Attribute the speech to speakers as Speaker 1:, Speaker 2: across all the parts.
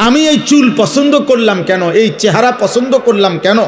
Speaker 1: আমি এই চুল পছন্দ করলাম কেন, এই চেহারা পছন্দ করলাম কেন,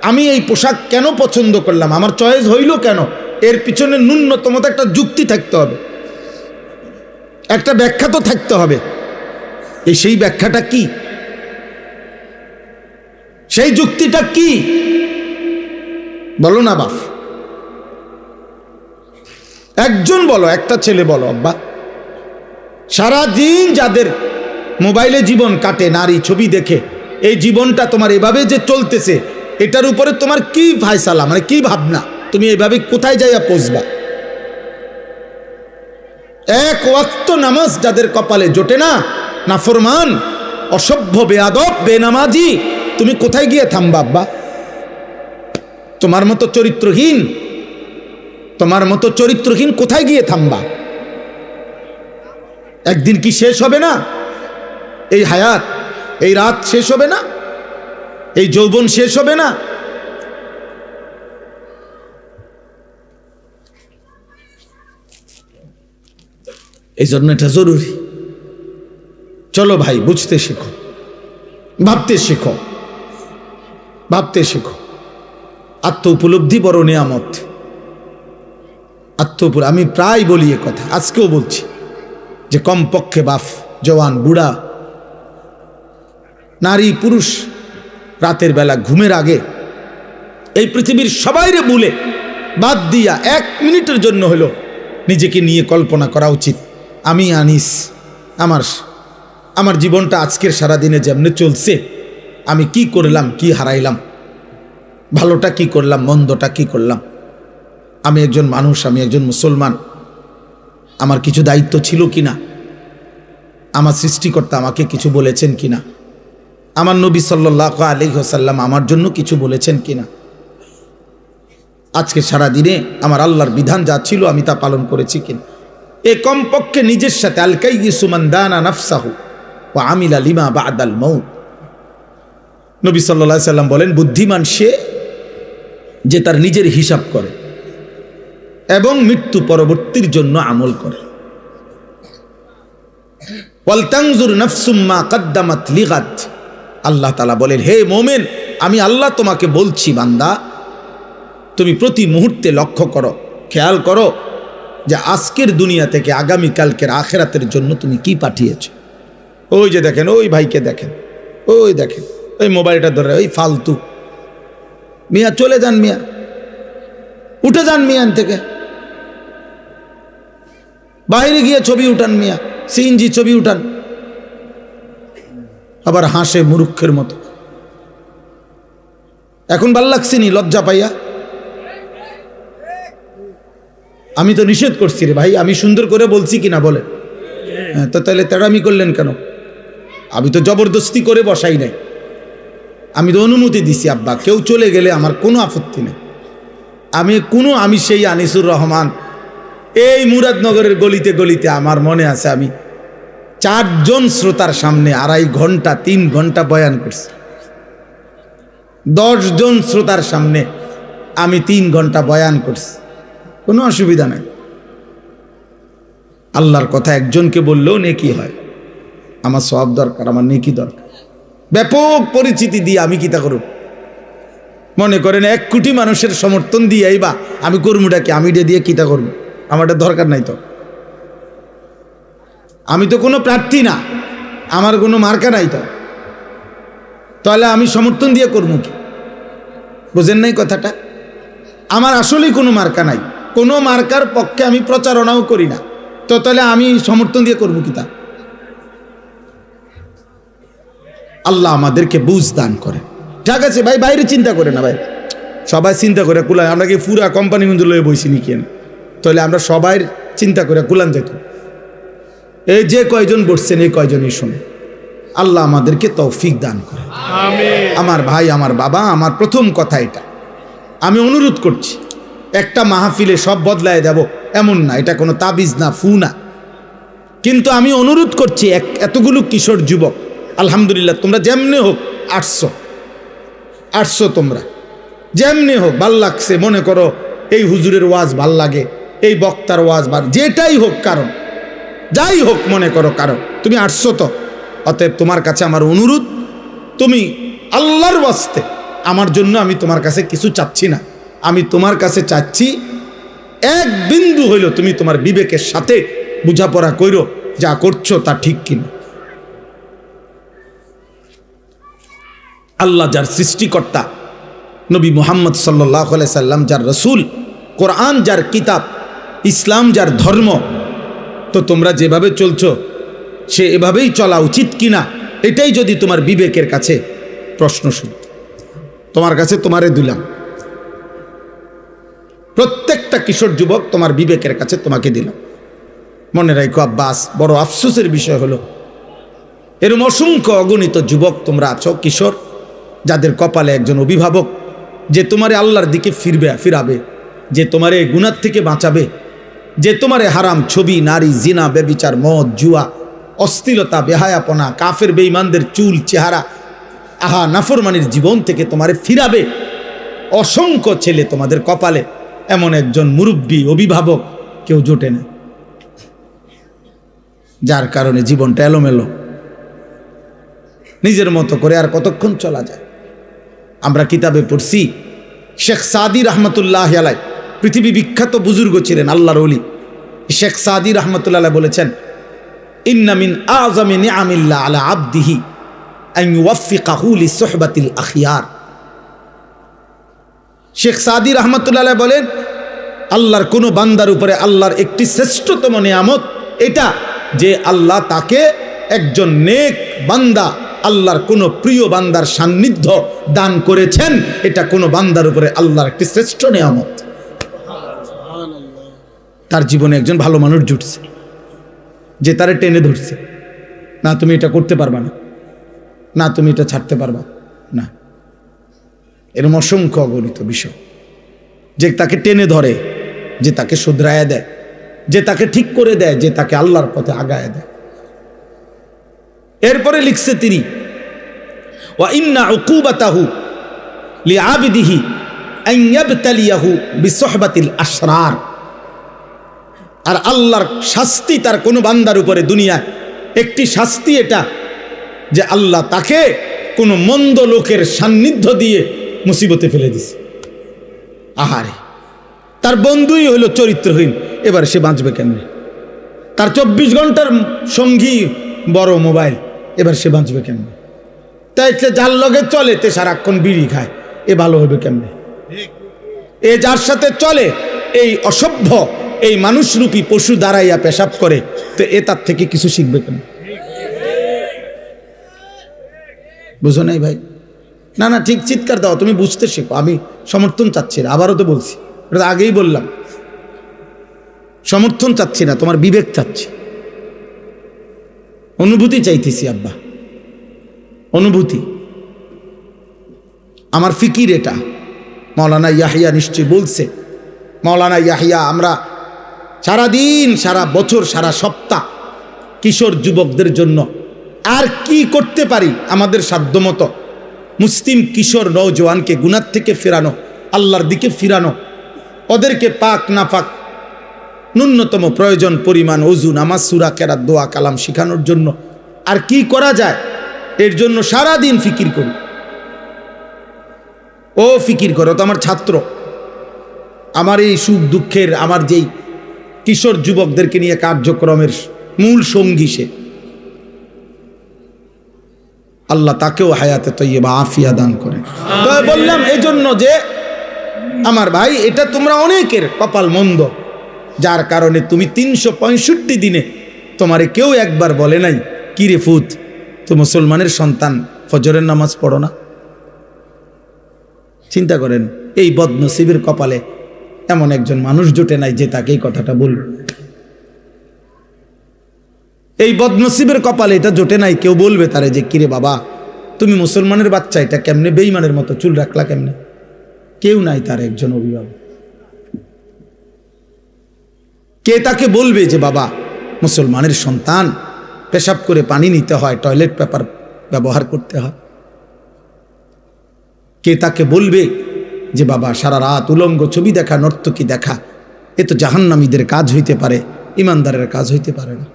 Speaker 1: আমি এই পোশাক কেন পছন্দ করলাম, আমার চয়েস হইল কেন, এর পিছনে ন্যূনতম তো একটা যুক্তি থাকতে হবে, একটা ব্যাখ্যা তো থাকতে হবে। সেই ব্যাখ্যাটা কি, সেই যুক্তিটা কি বলো না বাপ, একজন বলো, একটা ছেলে বলো। আব্বা, সারাদিন যাদের মোবাইলে জীবন কাটে নারী ছবি দেখে, এই জীবনটা তোমার এভাবে যে চলতেছে, এটার উপরে তোমার কি ফায়সালা, মানে কি ভাবনা, তুমি এইভাবে কোথায় যাইয়া পৌঁছবা? এক ওয়াক্ত নামাজ যাদের কপালে জোটে না, নাফরমান, অসভ্য, বেয়াদব, বেনামাজি, তুমি কোথায় গিয়ে থামবা আব্বা? তোমার মতো চরিত্রহীন, তোমার মতো চরিত্রহীন কোথায় গিয়ে থামবা? একদিন কি শেষ হবে না? এই হায়াত, এই রাত শেষ হবে না? এই যৌবন শেষ হবে না? এই জন্য এটা জরুরি। চলো ভাই, বুঝতে শেখো, ভাবতে শেখো, ভাবতে শেখো। আত্ম উপলব্ধি বড় নিয়ামত। আমি প্রায় বলি এ কথা, আজকেও বলছি, যে কমপক্ষে বাপ, জওয়ান, বুড়া, নারী, পুরুষ, রাতের বেলা ঘুমের আগে এই পৃথিবীর সবাইরে ভুলে বাদ দিয়া 1 মিনিটের জন্য হলো নিজেকে নিয়ে কল্পনা করা উচিত। আমি আনিস, আমার জীবনটা আজকের সারাদিনে যেমনে চলছে, আমি কি করলাম, কি হারাইলাম, ভালোটা কি করলাম, মন্দটা কি করলাম। আমি একজন মানুষ, আমি একজন মুসলমান, আমার কিছু দায়িত্ব ছিল কিনা, আমার সৃষ্টিকর্তা আমাকে কিছু বলেছেন কিনা, আমার নবী সাল্লাল্লাহু আলাইহি ওয়াসাল্লাম আমার জন্য কিছু বলেছেন কিনা, আজকে সারাদিনে আমার আল্লাহর বিধান যা ছিল আমি তা পালন করেছি কিনা। এ কমপক্ষে নিজের সাথে আল কাইয়িসু মান দানা নাফসাহু ওয়া আমিলা লিমা বা'দাল মাউত। নবী সাল্লাল্লাহু আলাইহি ওয়াসাল্লাম বলেন, বুদ্ধিমান সে যে তার নিজের হিসাব করে এবং মৃত্যু পরবর্তীর জন্য আমল করে। ওয়াল তানজুর নাফসুম মা কদ্দামাত লিগাদ। আল্লাহ তাআলা বলেন, হে মুমিন, আমি আল্লাহ তোমাকে বলছি, বান্দা, তুমি প্রতি মুহূর্তে লক্ষ্য করো, খেয়াল করো যে আজকের দুনিয়া থেকে আগামীকালকের আখিরাতের জন্য তুমি কি পাঠিয়েছো। ওই যে দেখেন, ওই ভাইকে দেখেন, ওই দেখেন, ওই মোবাইলটা ধরে, ওই ফালতু মিয়া, চলে যান মিয়া, উঠে যান মিয়ান থেকে, বাইরে গিয়ে ছবি উঠান মিয়া, সিএনজি ছবি উঠান, আবার হাসে মুরুক্ষের মতো। এখন ভাল লাগছেনি লজ্জা পাইয়া? আমি তো নিষেধ করছি রে ভাই, আমি সুন্দর করে বলছি কিনা বলে? তো তাহলে তেড়ামি করলেন কেন? আমি তো জবরদস্তি করে বসাই নাই, আমি তো অনুমতি দিছি। আব্বা, কেউ চলে গেলে আমার কোনো আপত্তি নেই। আমি সেই আনিসুর রহমান, এই মুরাদনগরের গলিতে গলিতে আমার মনে আছে, আমি 4 জন শ্রোতার সামনে 2.5 ঘন্টা 3 ঘন্টা বয়ান করছি। 10 জন শ্রোতার সামনে আমি 3 ঘন্টা বয়ান করছি, কোনো অসুবিধা নাই। আল্লাহর কথা একজনকে বললেও নেকি হয়। আমার সওয়াব দরকার, আমার নেকি দরকার। ব্যাপক পরিচিতি দিয়ে আমি কিতা করব? মনে করেন 1 কোটি মানুষের সমর্থন দিয়ে বা আমি কর্মীটাকে আমি দিয়ে কিতা করব? আমারটা দরকার নাই তো। আমি তো কোনো প্রার্থী না, আমার কোনো মার্কা নাই তো, তাহলে আমি সমর্থন দিয়ে করবো কি? বুঝেন নাই কথাটা? আমার আসলেই কোনো মার্কা নাই, কোনো মার্কার পক্ষে আমি প্রচারণাও করি না, তো তাহলে আমি সমর্থন দিয়ে করবো কি? তা আল্লাহ আমাদেরকে বুঝ দান করে। ঠিক আছে ভাই, বাইরে চিন্তা করে না ভাই, সবাই চিন্তা করে কুলান। আমরা কি পুরা কোম্পানি মঞ্জুর লয়ে বইছি নি কেন? তাহলে আমরা সবাই চিন্তা করে কুলান যেত। এই যে কয়জন বসছেন, এই কয়জনই শুনে। আল্লাহ আমাদেরকে তৌফিক দান করে। আমার ভাই, আমার বাবা, আমার প্রথম কথা এটা, আমি অনুরোধ করছি, একটা মাহফিলে সব বদলায় দেব এমন না, এটা কোনো তাবিজ না, ফু না, কিন্তু আমি অনুরোধ করছি, এতগুলো কিশোর যুবক, আলহামদুলিল্লাহ, তোমরা যেমনি হোক আসছো, তোমরা যেমনি হোক ভাল লাগছে, মনে করো এই হুজুরের ওয়াজ ভাল লাগে, এই বক্তার ওয়াজ ভাল, যেটাই হোক, কারণ যাই হোক, মনে করো কারণ তুমি আসছো, তো অতএব তোমার কাছে আমার অনুরোধ, তুমি আল্লাহর ওয়াস্তে আমার জন্য আমি তোমার কাছে কিছু চাচ্ছি না, আমি তোমার কাছে চাচ্ছি এক বিন্দু হইল তুমি তোমার বিবেকের সাথে বোঝাপড়া কইরো যা করছো তা ঠিক কিনা। আল্লাহ যার সৃষ্টিকর্তা, নবী মুহাম্মদ সাল্লাল্লাহু আলাইহি সাল্লাম যার রসুল, কোরআন যার কিতাব, ইসলাম যার ধর্ম, তো তোমরা যেভাবে চলছো সে এভাবেই চলা উচিত কিনা, এটাই যদি তোমার বিবেকের কাছে প্রশ্ন শুনি, তোমার কাছে তোমারে দিলাম, প্রত্যেকটা কিশোর যুবক তোমার বিবেকের কাছে তোমাকে দিলাম। মনে রাখো আব্বাস, বড় আফসোসের বিষয় হলো এরকম অসংখ্য অগণিত যুবক তোমরা আছো, কিশোর, যাদের কপালে একজন অভিভাবক যে তোমারে আল্লাহর দিকে ফিরাবে, যে তোমারে গুনাহ থেকে বাঁচাবে, যে তোমারে হারাম ছবি, নারী, জিনা, ব্যভিচার, মদ, জুয়া, অশ্লীলতা, বেহায়াপনা, কাফের বেঈমানদের চুল চেহারা, আহা নাফরমানির জীবন থেকে তোমারে ফিরাবে। অসংখ্য ছেলে তোমাদের কপালে, এমন একজন মুরব্বী অভিভাবক কেউ জোটে না, যার কারণে জীবনটা এলোমেলো, নিজের মতো করে আর কতক্ষণ চলা যায়। আমরা কিতাবে পড়ছি, শেখ সাদি রহমতুল্লাহ আলাই, পৃথিবী বিখ্যাত বুজুর্গ ছিলেন, আল্লাহর ওলি। শেখ সাদি রহমতুল্লাহ বলেছেন, ইন্না মিন আযমি নিআমিল্লাহ আলা আবদিহি আন ইউওয়াফিকাহু লিসুহবাতিল আখিয়ার। শেখ সাদি রহমতুল্লাহ বলেন, আল্লাহর কোন বান্দার উপরে আল্লাহর একটি শ্রেষ্ঠতম নিয়ামত এটা যে আল্লাহ তাকে একজন নেক বান্দা, আল্লাহর কোন প্রিয় বান্দার সান্নিধ্য দান করেছেন। এটা কোন বান্দার উপরে আল্লাহর একটি শ্রেষ্ঠ নিয়ামত। তার জীবনে একজন ভালো মানুষ জুটছে যে তারে টেনে ধরছে, না তুমি এটা করতে পারবা না, না তুমি এটা ছাড়তে পারবা না। এরকম অসংখ্য অগণিত বিষয় যে তাকে টেনে ধরে, যে তাকে শুধরায়া দেয়, যে তাকে ঠিক করে দেয়, যে তাকে আল্লাহর পথে আগায় দেয়। এরপরে লিখছে তিনি, ওয়া ইন্না উকুবাতাহু লিআবিদিহি আন ইয়াবতালিয়াহু বিসুহবাতিল আশরার। আর আল্লাহর শাস্তি তার কোনো বান্দার উপরে দুনিয়ায় একটি শাস্তি এটা যে আল্লাহ তাকে কোনো মন্দ লোকের সান্নিধ্য দিয়ে মুসিবতে ফেলে দিছে। আহারে, তার বন্ধুই হলো চরিত্রহীন, এবার সে বাঁচবে কেমনে? তার 24 ঘন্টার সঙ্গী বড় মোবাইল, এবার সে বাঁচবে কেমনে? তাই যার লগে চলে তে সারাক্ষণ বিড়ি খায়, এ ভালো হবে কেমনে? এ যার সাথে চলে এই অসভ্য, এই মানুষরূপী পশু দাঁড়াইয়া পেশাব করে, তো এ তার থেকে কিছু শিখবে কেন? বুঝো নাই ভাই? না না, ঠিক চিৎকার দাও, তুমি বুঝতে শেখো। আমি সমর্থন চাচ্ছি না, আবারও তো বলছি, এটা আগেই বললাম, সমর্থন চাচ্ছি না, তোমার বিবেক চাচ্ছি, অনুভূতি চাইতেছি আব্বা, অনুভূতি। আমার ফিকির এটা। মাওলানা ইয়াহিয়া নিশ্চয়ই বলছে, মাওলানা ইয়াহিয়া, আমরা সারাদিন, সারা বছর, সারা সপ্তাহ কিশোর যুবকদের জন্য আর কি করতে পারি আমাদের সাধ্যমতো মুসলিম কিশোর নওজওয়ানকে গুনাহ থেকে ফেরানো, আল্লাহর দিকে ফিরানো, ওদেরকে পাক নাফাক ন্যূনতম প্রয়োজন পরিমাণ ওযু, নামাজ, সূরা, কেরাত, দোয়া, কালাম শেখানোর জন্য আর কি করা যায়, এর জন্য সারা দিন ফিকির করি। ও ফিকির করো তো আমার ছাত্র, আমার এই সুখ দুঃখের, আমার যেই কিশোর যুবকদেরকে নিয়ে কার্যক্রমের মূল সঙ্গী সে, আল্লাহ তাকেও হায়াতে তৈয়বা আফিয়া দান করে। তো বললাম এই জন্য যে আমার ভাই, এটা তোমরা অনেকের কপাল মন্দ, যার কারণে তুমি 365 দিনে তোমারে কেউ একবার বলে নাই, কি রে ফুত, তো মুসলমানের সন্তান ফজরের নামাজ পড়ো না? চিন্তা করেন, এই বদনসিবের কপালে এমন একজন মানুষ জোটে নাই যে তাকে এই কথাটা বলবে। এই বদনসিবের কপালে এটা জোটে নাই কেউ বলবে তারে যে কিরে বাবা, তুমি মুসলমানের বাচ্চা, এটা কেমনে বেঈমানের মতো চুল রাখলা কেমনে? কেউ নাই তার একজন অভিভাবক। কে তাকে বলবে যে বাবা, মুসলমানের সন্তান, পেশাব করে পানি নিতে হয়, টয়লেট পেপার ব্যবহার করতে হয়? কে তাকে বলবে যে বাবা, সারা রাত উলঙ্গ ছবি দেখা, নর্তকী দেখা, এ তো জাহান্নামীদের কাজ হইতে পারে, ইমানদারের কাজ হইতে পারে না?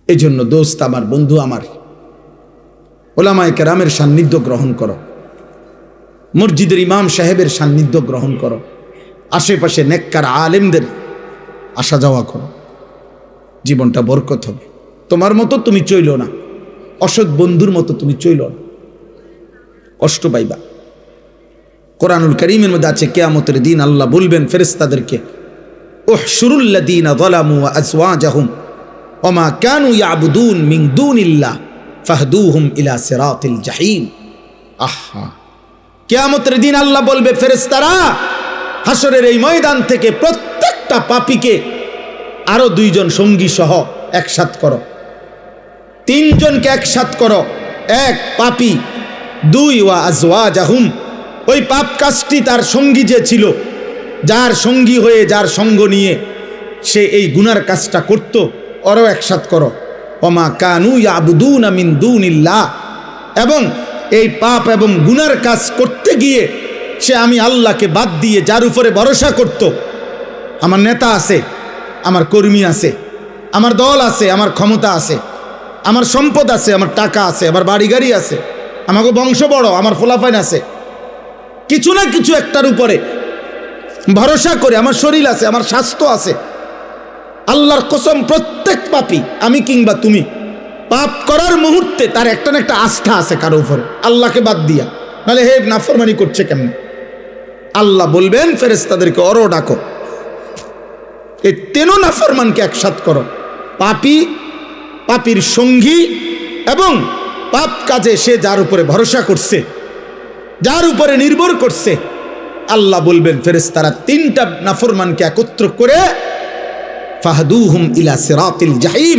Speaker 1: এই জন্য দোস্ত আমার, বন্ধু আমার, ওলামায়ে কেরামের সান্নিধ্য গ্রহণ করো, মসজিদের ইমাম সাহেবের সান্নিধ্য গ্রহণ করো, আশেপাশে নেককার আলেমদের আসা যাওয়া করো, জীবনটা বরকত হবে। তোমার মতো তুমি চইল না, অসৎ বন্ধুর মতো তুমি চইল না, কষ্ট পাইবা। কোরআনুল কারীমের মধ্যে আছে কিয়ামতের দিন আল্লাহ বলবেন ফেরেশতাদেরকে, উহশুরুল্লাযীনা যালামু ওয়া আযওয়াজাহুম ওয়া মা কানু ইয়াবুদুন মিন দুনিল্লাহ ফাহদুহুম ইলা সিরাতিল জাহিম। আহা, কিয়ামতের দিন আল্লাহ বলবে, ফেরেশতারা হাসরের এই ময়দান থেকে প্রত্যেকটা পাপীকে আরো 2 জন সঙ্গী সহ একসাথ করো, 3 জনকে একসাথ করো, 1 পাপী, 2 ওয়া আযওয়াজাহুম, ওই পাপ কাজটি তার সঙ্গী যে ছিল, যার সঙ্গী হয়ে, যার সঙ্গ নিয়ে সে এই গুনার কাজটা করত, ওরও একসাথ করো। ওমা কানু ইয়াবুদুনা মিন দুনিল্লাহ, এবং এই পাপ এবং গুনার কাজ করতে গিয়ে সে আমি আল্লাহকে বাদ দিয়ে যার উপরে ভরসা করত, আমার নেতা আছে, আমার কর্মী আছে, আমার দল আছে, আমার ক্ষমতা আছে, আমার সম্পদ আছে, আমার টাকা আছে, আমার বাড়ি গাড়ি আছে, আমাকে বংশ বড়, আমার ফলাফাইন আছে, কিছু না কিছু একটার উপরে ভরসা করে, আমার শরীর আছে, আমার স্বাস্থ্য আছে। আল্লাহর কসম, প্রত্যেক পাপী, আমি কিংবা তুমি, পাপ করার মুহূর্তে তার একটা না একটা আস্থা আছে কারো উপরে, আল্লাহকে বাদ দিয়া, নাহলে হে নাফরমানি করছে কেমন। আল্লাহ বলবেন ফেরেশতাদেরকে, ওরও ডাকো, এই 3 নাফরমানকে একসাথ করো, পাপী, পাপীর সঙ্গী এবং পাপ কাজে সে যার উপরে ভরসা করছে, যার উপরে নির্ভর করছে। আল্লাহ বলবেন ফেরেশতারা 3টা নাফরমানকে একত্র করে ফাহদুহুম ইলা সিরাতিল জাহিম,